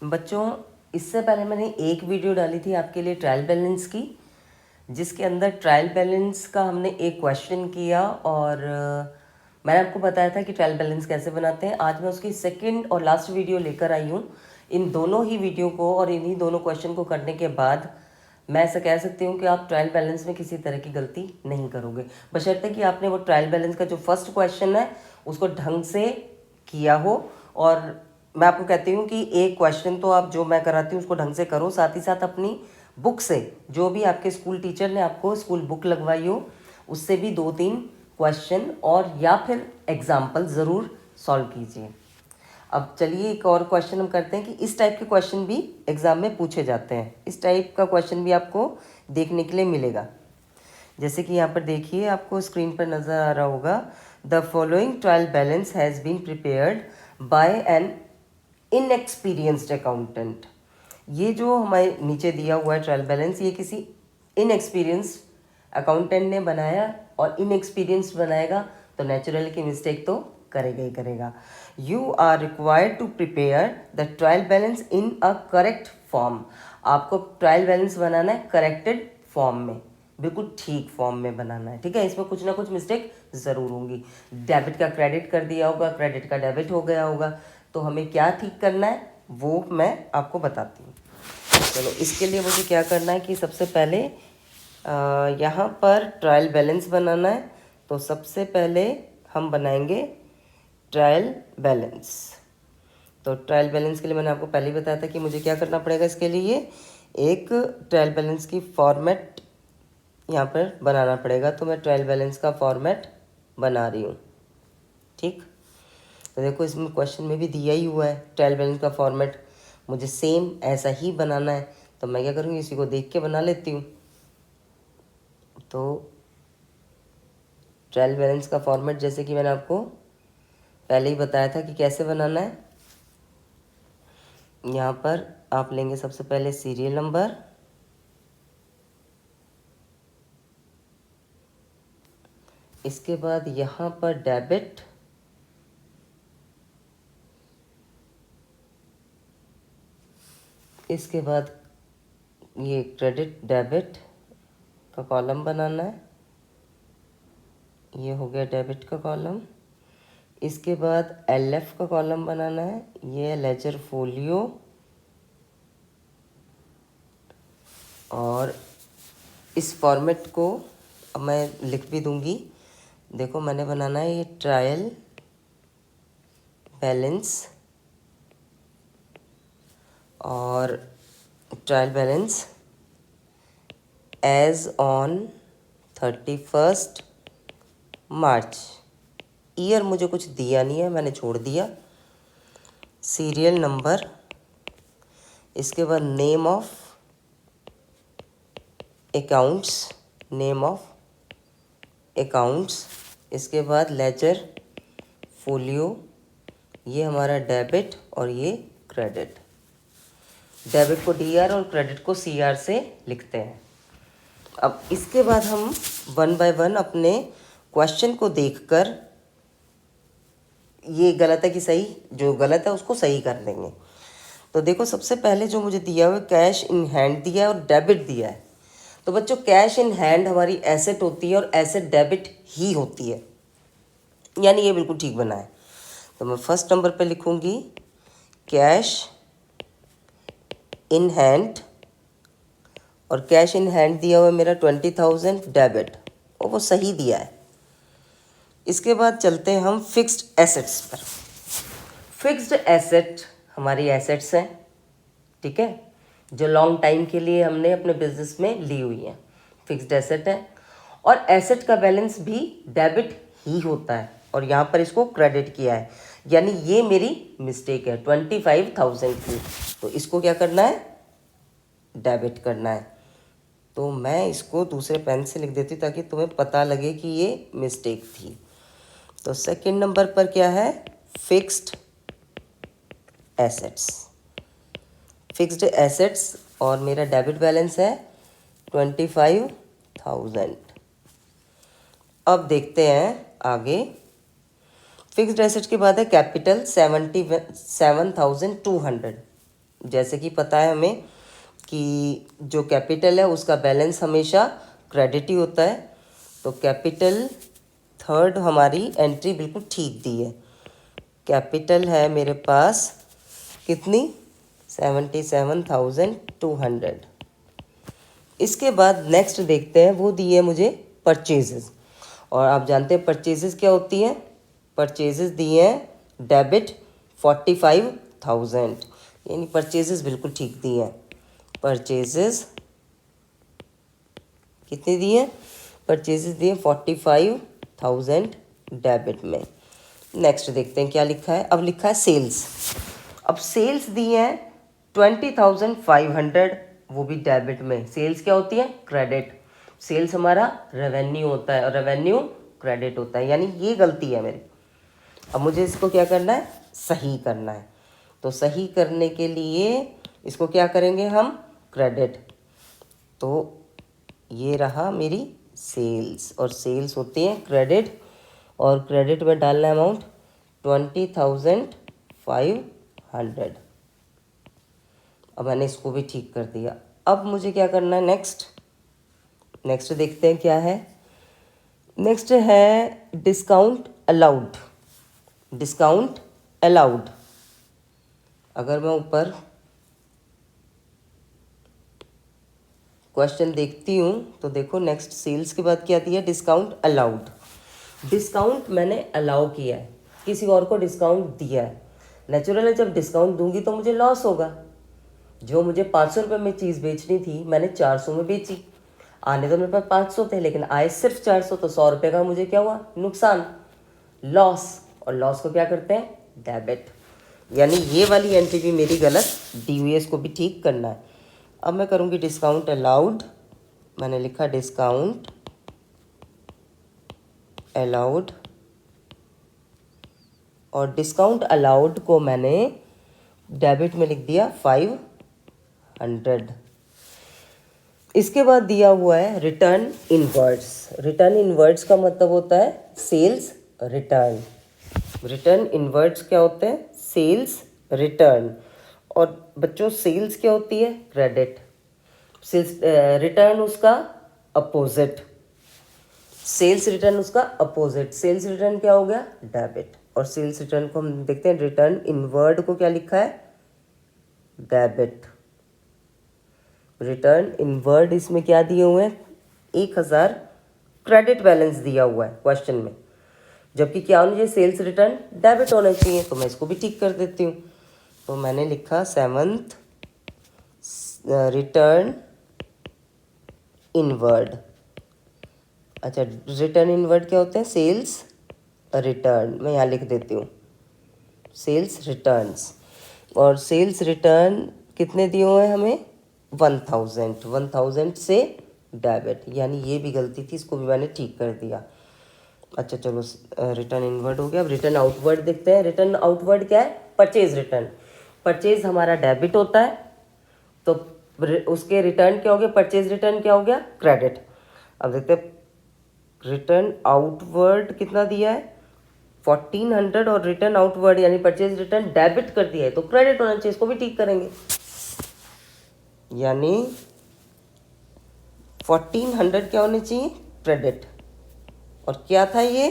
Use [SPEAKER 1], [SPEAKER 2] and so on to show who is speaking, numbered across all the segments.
[SPEAKER 1] बच्चों, इससे पहले मैंने एक वीडियो डाली थी आपके लिए ट्रायल बैलेंस की, जिसके अंदर ट्रायल बैलेंस का हमने एक क्वेश्चन किया और मैंने आपको बताया था कि ट्रायल बैलेंस कैसे बनाते हैं। आज मैं उसकी सेकंड और लास्ट वीडियो लेकर आई हूँ। इन दोनों ही वीडियो को और इन्हीं दोनों क्वेश्चन को करने के बाद मैं ऐसा कह सकती हूँ कि आप ट्रायल बैलेंस में किसी तरह की गलती नहीं करोगे, बशर्ते कि आपने वो ट्रायल बैलेंस का जो फर्स्ट क्वेश्चन है उसको ढंग से किया हो। और मैं आपको कहती हूँ कि एक क्वेश्चन तो आप जो मैं कराती हूँ उसको ढंग से करो, साथ ही साथ अपनी बुक से, जो भी आपके स्कूल टीचर ने आपको स्कूल बुक लगवाई हो उससे भी 2-3 क्वेश्चन और या फिर एग्जाम्पल ज़रूर सॉल्व कीजिए। अब चलिए एक और क्वेश्चन हम करते हैं कि इस टाइप के क्वेश्चन भी एग्ज़ाम में पूछे जाते हैं। इस टाइप का क्वेश्चन भी आपको देखने के लिए मिलेगा। जैसे कि यहाँ पर देखिए, आपको स्क्रीन पर नज़र आ रहा होगा, the following trial balance has been prepared by an inexperienced accountant. ये जो हमारे नीचे दिया हुआ है ट्रायल बैलेंस, ये किसी इनएक्सपीरियंस्ड अकाउंटेंट ने बनाया, और इनएक्सपीरियंस्ड बनाएगा तो नेचुरली की मिस्टेक तो करेगा ही करेगा। You are required to prepare the trial balance in a correct form. आपको ट्रायल बैलेंस बनाना है करेक्टेड फॉर्म में, बिल्कुल ठीक फॉर्म में बनाना है, ठीक है। इसमें कुछ ना कुछ मिस्टेक ज़रूर होंगी। डेबिट का क्रेडिट कर दिया होगा, क्रेडिट का डेबिट हो गया होगा, तो हमें क्या ठीक करना है वो मैं आपको बताती हूँ। चलो, इसके लिए मुझे क्या करना है कि सबसे पहले यहाँ पर ट्रायल बैलेंस बनाना है। तो सबसे पहले हम बनाएंगे ट्रायल बैलेंस। तो ट्रायल बैलेंस के लिए मैंने आपको पहले ही बताया था कि मुझे क्या करना पड़ेगा। इसके लिए एक ट्रायल बैलेंस की फॉर्मेट यहाँ पर बनाना पड़ेगा। तो मैं ट्रायल बैलेंस का फॉर्मेट बना रही हूँ, ठीक। तो देखो, इसमें क्वेश्चन में भी दिया ही हुआ है ट्रायल बैलेंस का फॉर्मेट, मुझे सेम ऐसा ही बनाना है। तो मैं क्या करूँगी, इसी को देख के बना लेती हूँ। तो ट्रायल बैलेंस का फॉर्मेट जैसे कि मैंने आपको पहले ही बताया था कि कैसे बनाना है। यहाँ पर आप लेंगे सबसे पहले सीरियल नंबर, इसके बाद यहाँ पर डेबिट, इसके बाद ये क्रेडिट डेबिट का कॉलम बनाना है। ये हो गया डेबिट का कॉलम। इसके बाद एलएफ का कॉलम बनाना है, ये लेजर फोलियो। और इस फॉर्मेट को अब मैं लिख भी दूंगी। देखो, मैंने बनाना है ये ट्रायल बैलेंस, और trial balance as on 31 March. Year मुझे कुछ दिया नहीं है, मैंने छोड़ दिया। सीरियल नंबर, इसके बाद name of accounts, name of accounts, इसके बाद लेजर फोलियो, ये हमारा डेबिट और ये क्रेडिट। डेबिट को डीआर और क्रेडिट को सीआर से लिखते हैं। अब इसके बाद हम 1 बाय 1 अपने क्वेश्चन को देखकर ये गलत है कि सही, जो गलत है उसको सही कर देंगे। तो देखो, सबसे पहले जो मुझे दिया हुआ है कैश इन हैंड दिया है और डेबिट दिया है। तो बच्चों, कैश इन हैंड हमारी एसेट होती है और एसेट डेबिट ही होती है, यानी ये बिल्कुल ठीक बना है। तो मैं फर्स्ट नंबर पे लिखूंगी कैश इन हैंड, और कैश इन हैंड दिया हुआ है मेरा 20,000 डेबिट, और वो सही दिया है। इसके बाद चलते हैं हम फिक्स्ड एसेट्स पर। फिक्स्ड एसेट हमारी एसेट्स हैं, ठीक है, जो लॉन्ग टाइम के लिए हमने अपने बिजनेस में ली हुई है, फिक्स्ड एसेट है। और एसेट का बैलेंस भी डेबिट ही होता है, और यहाँ पर इसको क्रेडिट किया है, यानी ये मेरी मिस्टेक है 25,000 की। तो इसको क्या करना है, डेबिट करना है। तो मैं इसको दूसरे पेन से लिख देती हूँ ताकि तुम्हें पता लगे कि ये मिस्टेक थी। तो सेकंड नंबर पर क्या है, फिक्स्ड एसेट्स, फिक्स्ड एसेट्स, और मेरा डेबिट बैलेंस है 25,000। अब देखते हैं आगे। फिक्स्ड एसेट के बाद है कैपिटल 77,200। जैसे कि पता है हमें कि जो कैपिटल है उसका बैलेंस हमेशा क्रेडिट ही होता है। तो कैपिटल थर्ड हमारी एंट्री बिल्कुल ठीक दी है। कैपिटल है मेरे पास कितनी 77,200। इसके बाद नेक्स्ट देखते हैं, वो दी है मुझे परचेजेस। और आप जानते हैं परचेजेस क्या होती हैं। परचेजेस दिए हैं डेबिट 45,000, यानी परचेजेस बिल्कुल ठीक दिए हैं। परचेजेस कितने दिए? परचेजेस दिए 45,000 डेबिट में। नेक्स्ट देखते हैं क्या लिखा है। अब लिखा है सेल्स। अब सेल्स दिए हैं 20,500, वो भी डेबिट में। सेल्स क्या होती है? क्रेडिट। सेल्स हमारा रेवेन्यू होता है और रेवेन्यू क्रेडिट होता है, यानी ये गलती है मेरी। अब मुझे इसको क्या करना है? सही करना है। तो सही करने के लिए इसको क्या करेंगे हम? क्रेडिट। तो ये रहा मेरी सेल्स, और सेल्स होती है क्रेडिट, और क्रेडिट में डालना है अमाउंट 20,500। अब मैंने इसको भी ठीक कर दिया। अब मुझे क्या करना है? नेक्स्ट देखते हैं क्या है। नेक्स्ट है डिस्काउंट अलाउड। डिस्काउंट अलाउड, अगर मैं ऊपर क्वेश्चन देखती हूँ तो देखो नेक्स्ट सेल्स के बाद क्या दिया? Discount allowed. डिस्काउंट मैंने अलाउ किया है, किसी और को डिस्काउंट दिया है। नेचुरल है, जब डिस्काउंट दूंगी तो मुझे लॉस होगा। जो मुझे 500 रुपये में चीज़ बेचनी थी मैंने 400 में बेची। आने तो मेरे पास 500 थे, लेकिन आए सिर्फ 400, तो 100 रुपये का मुझे क्या हुआ? नुकसान, लॉस। और लॉस को क्या करते हैं? डेबिट। यानी ये वाली एंट्री भी मेरी गलत दी हुई है, इसको भी ठीक करना है। अब मैं करूँगी डिस्काउंट अलाउड। मैंने लिखा डिस्काउंट अलाउड, और डिस्काउंट अलाउड को मैंने डेबिट में लिख दिया 500। इसके बाद दिया हुआ है रिटर्न इनवर्ड्स। रिटर्न इनवर्ड्स का मतलब होता है सेल्स रिटर्न। रिटर्न इनवर्ड्स क्या होते हैं? Sales return. और बच्चों सेल्स क्या होती है? क्रेडिट। सेल्स रिटर्न उसका अपोजिट। सेल्स रिटर्न उसका अपोजिट। सेल्स रिटर्न क्या हो गया? डेबिट। और सेल्स रिटर्न को हम देखते हैं, रिटर्न इनवर्ड को क्या लिखा है? डेबिट। रिटर्न इनवर्ड इसमें क्या दिए हुए हैं? 1,000 क्रेडिट बैलेंस दिया हुआ है क्वेश्चन में, जबकि क्या होना चाहिए? सेल्स रिटर्न डेबिट होना चाहिए। तो मैं इसको भी ठीक कर देती हूँ। तो मैंने लिखा 7th रिटर्न इनवर्ड। अच्छा, रिटर्न इनवर्ड क्या होते हैं? Sales return. मैं यहाँ लिख देती हूँ सेल्स रिटर्न्स। और सेल्स रिटर्न कितने दिए हुए हैं हमें? 1,000 से डेबिट, यानी ये भी गलती थी, इसको भी मैंने ठीक कर दिया। अच्छा चलो, रिटर्न इनवर्ड हो गया। अब रिटर्न आउटवर्ड देखते हैं। रिटर्न आउटवर्ड क्या है? Purchase return. परचेज हमारा डेबिट होता है, तो उसके रिटर्न क्या हो गया? परचेज रिटर्न क्या हो गया? क्रेडिट। अब देखते हैं रिटर्न आउटवर्ड कितना दिया है? 1,400, और रिटर्न आउटवर्ड यानी परचेज रिटर्न डेबिट कर दिया है, तो क्रेडिट होना चाहिए। इसको भी ठीक करेंगे, यानी 1,400 क्या होने चाहिए? क्रेडिट। और क्या था ये?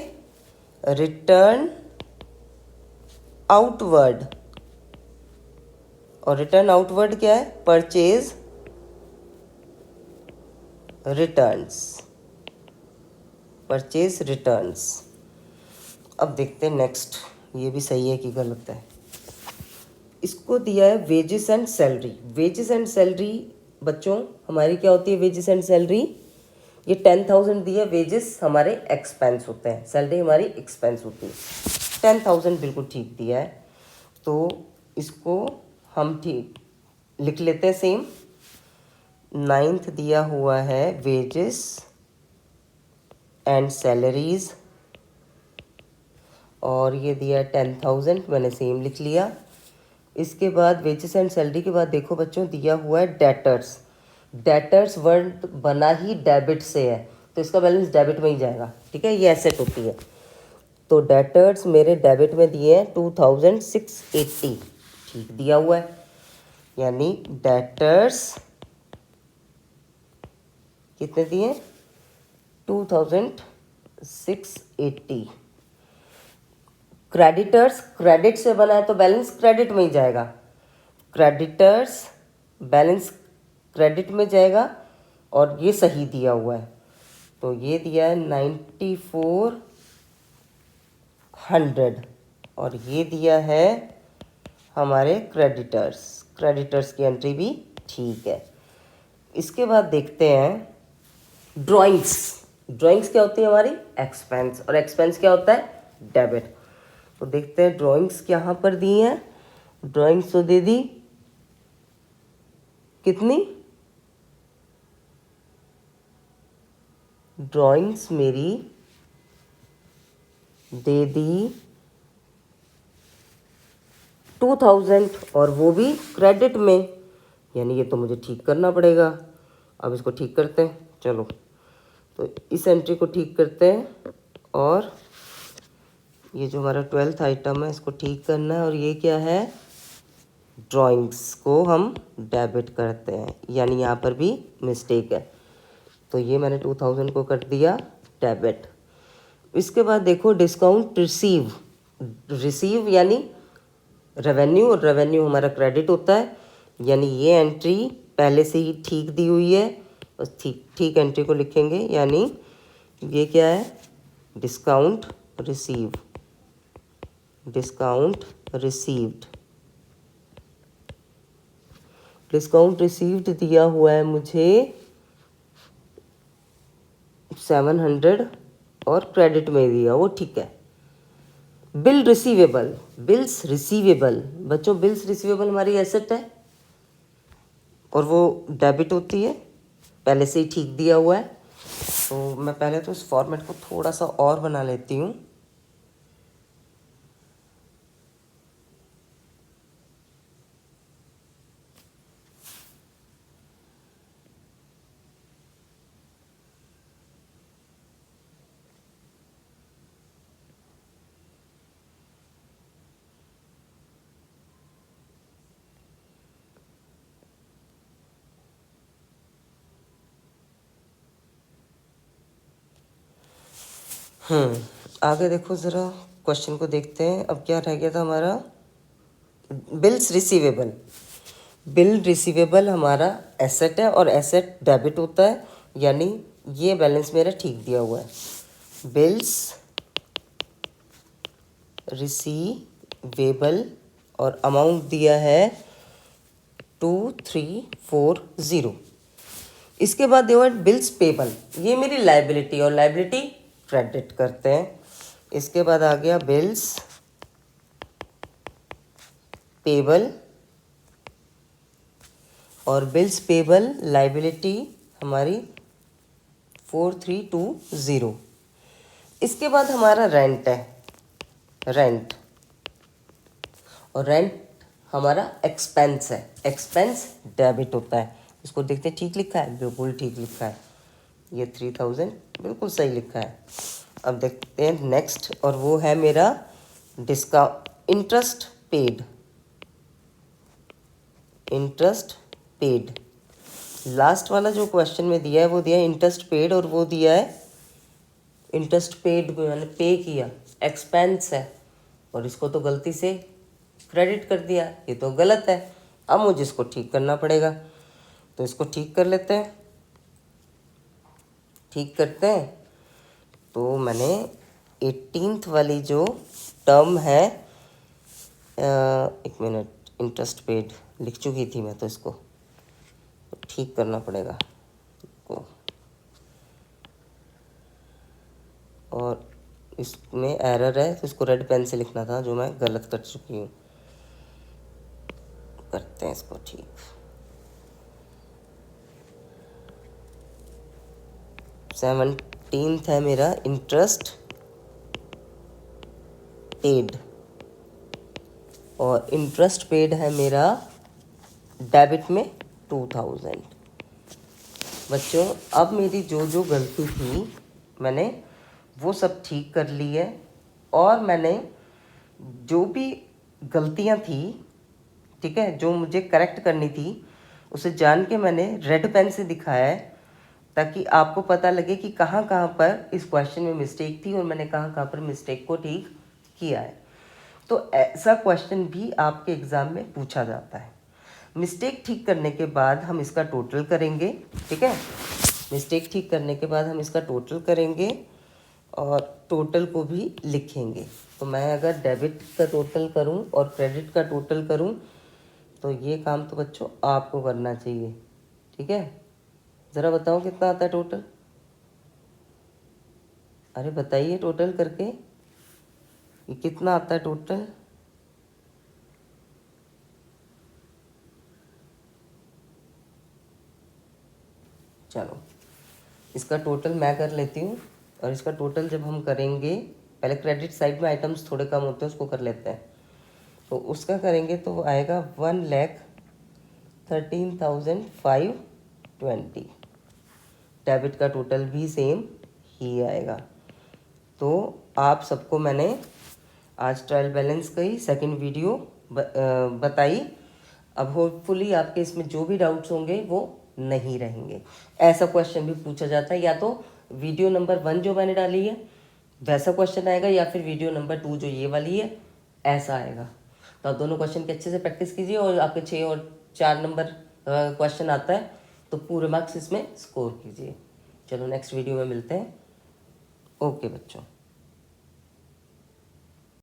[SPEAKER 1] Return outward. और रिटर्न आउटवर्ड क्या है? Purchase returns. Purchase returns. अब देखते हैं नेक्स्ट, ये भी सही है कि गलत है। इसको दिया है wages and salary. Wages and salary बच्चों हमारी क्या होती है? वेजेस एंड सैलरी, ये 10,000 दिया। वेजेस हमारे एक्सपेंस होते हैं, सैलरी हमारी एक्सपेंस होती है। 10,000 बिल्कुल ठीक दिया है, तो इसको हम ठीक लिख लेते हैं सेम। 9th दिया हुआ है वेजेस एंड सैलरीज, और ये दिया 10,000, मैंने सेम लिख लिया। इसके बाद वेजेस एंड सैलरी के बाद देखो बच्चों दिया हुआ है डेटर्स। डेटर्स वर्ड बना ही डेबिट से है, तो इसका बैलेंस डेबिट में ही जाएगा, ठीक है, ये एसेट होती है। तो डेटर्स मेरे डेबिट में दिए हैं 2,680, ठीक दिया हुआ है। यानी डेटर्स कितने दिए 2680। क्रेडिटर्स क्रेडिट से बना है तो बैलेंस क्रेडिट में ही जाएगा, क्रेडिटर्स बैलेंस क्रेडिट में जाएगा और ये सही दिया हुआ है तो ये दिया है 9400 और ये दिया है हमारे क्रेडिटर्स की एंट्री भी ठीक है। इसके बाद देखते हैं ड्राइंग्स क्या होती है हमारी एक्सपेंस और एक्सपेंस क्या होता है डेबिट। तो देखते हैं ड्राइंग्स यहाँ पर दी हैं, ड्राइंग्स तो दे दी कितनी, ड्राइंग्स मेरी दे दी 2000 और वो भी क्रेडिट में, यानी ये तो मुझे ठीक करना पड़ेगा। अब इसको ठीक करते हैं, चलो तो इस एंट्री को ठीक करते हैं और ये जो हमारा 12th आइटम है इसको ठीक करना है और ये क्या है ड्राइंग्स को हम डेबिट करते हैं, यानी यहाँ पर भी मिस्टेक है तो ये मैंने 2000 को कर दिया डेबिट। इसके बाद देखो डिस्काउंट रिसीव यानी रेवेन्यू और रेवेन्यू हमारा क्रेडिट होता है, यानी ये एंट्री पहले से ही ठीक दी हुई है, बस ठीक एंट्री को लिखेंगे, यानी ये क्या है डिस्काउंट रिसीव्ड दिया हुआ है मुझे 700 और क्रेडिट में दिया वो ठीक है। बिल्स रिसीवेबल बच्चों, बिल्स रिसीवेबल हमारी एसेट है और वो डेबिट होती है, पहले से ही ठीक दिया हुआ है। तो मैं पहले तो इस फॉर्मेट को थोड़ा सा और बना लेती हूँ। आगे देखो ज़रा क्वेश्चन को देखते हैं। अब क्या रह गया था हमारा बिल रिसीवेबल हमारा एसेट है और एसेट डेबिट होता है, यानी ये बैलेंस मेरा ठीक दिया हुआ है। बिल्स रिसीवेबल और अमाउंट दिया है 2340। इसके बाद दिया हुआ है बिल्स पेबल, ये मेरी लाइबिलिटी और लाइबिलिटी क्रेडिट करते हैं। इसके बाद आ गया बिल्स पेबल और बिल्स पेबल लाइबिलिटी हमारी 4320। इसके बाद हमारा रेंट है, रेंट और रेंट हमारा एक्सपेंस है, एक्सपेंस डेबिट होता है। इसको देखते हैं ठीक लिखा है, बिल्कुल ठीक लिखा है, ये 3000 बिल्कुल सही लिखा है। अब देखते हैं नेक्स्ट और वो है मेरा इंटरेस्ट पेड। लास्ट वाला जो क्वेश्चन में दिया है वो दिया है इंटरेस्ट पेड और वो दिया है इंटरेस्ट पेड मैंने पे किया, एक्सपेंस है और इसको तो गलती से क्रेडिट कर दिया, ये तो गलत है। अब मुझे इसको ठीक करना पड़ेगा तो इसको ठीक कर लेते हैं। ठीक करते हैं तो मैंने 18th वाली जो टर्म है, एक मिनट, इंटरेस्ट पेड लिख चुकी थी मैं तो इसको ठीक करना पड़ेगा को, और इसमें एरर है तो इसको रेड पेन से लिखना था जो मैं गलत कर चुकी हूँ। करते हैं इसको ठीक। 17th है मेरा इंटरेस्ट पेड और इंटरेस्ट पेड है मेरा डेबिट में 2000। बच्चों अब मेरी जो जो गलती थी मैंने वो सब ठीक कर ली है और मैंने जो भी गलतियां थी ठीक है, जो मुझे करेक्ट करनी थी उसे जान के मैंने रेड पेन से दिखाया है, ताकि आपको पता लगे कि कहाँ कहाँ पर इस क्वेश्चन में मिस्टेक थी और मैंने कहाँ कहाँ पर मिस्टेक को ठीक किया है। तो ऐसा क्वेश्चन भी आपके एग्ज़ाम में पूछा जाता है। मिस्टेक ठीक करने के बाद हम इसका टोटल करेंगे, ठीक है। मिस्टेक ठीक करने के बाद हम इसका टोटल करेंगे और टोटल को भी लिखेंगे। तो मैं अगर डेबिट का टोटल करूं और क्रेडिट का टोटल करूं तो ये काम तो बच्चों आपको करना चाहिए, ठीक है। ज़रा बताओ कितना आता है टोटल, अरे बताइए टोटल करके ये कितना आता है टोटल। चलो इसका टोटल मैं कर लेती हूँ, और इसका टोटल जब हम करेंगे, पहले क्रेडिट साइड में आइटम्स थोड़े कम होते हैं उसको कर लेते हैं। तो उसका करेंगे तो वो आएगा 1,13,520। डेबिट का टोटल भी सेम ही आएगा। तो आप सबको मैंने आज ट्रायल बैलेंस की सेकंड वीडियो बताई। अब होपफुली आपके इसमें जो भी डाउट्स होंगे वो नहीं रहेंगे। ऐसा क्वेश्चन भी पूछा जाता है, या तो वीडियो नंबर 1 जो मैंने डाली है वैसा क्वेश्चन आएगा, या फिर वीडियो नंबर 2 जो ये वाली है ऐसा आएगा। तो आप दोनों क्वेश्चन की अच्छे से प्रैक्टिस कीजिए, और आपके 6 और 4 नंबर क्वेश्चन आता है तो पूरे मार्क्स इसमें स्कोर कीजिए। चलो नेक्स्ट वीडियो में मिलते हैं। ओके बच्चों।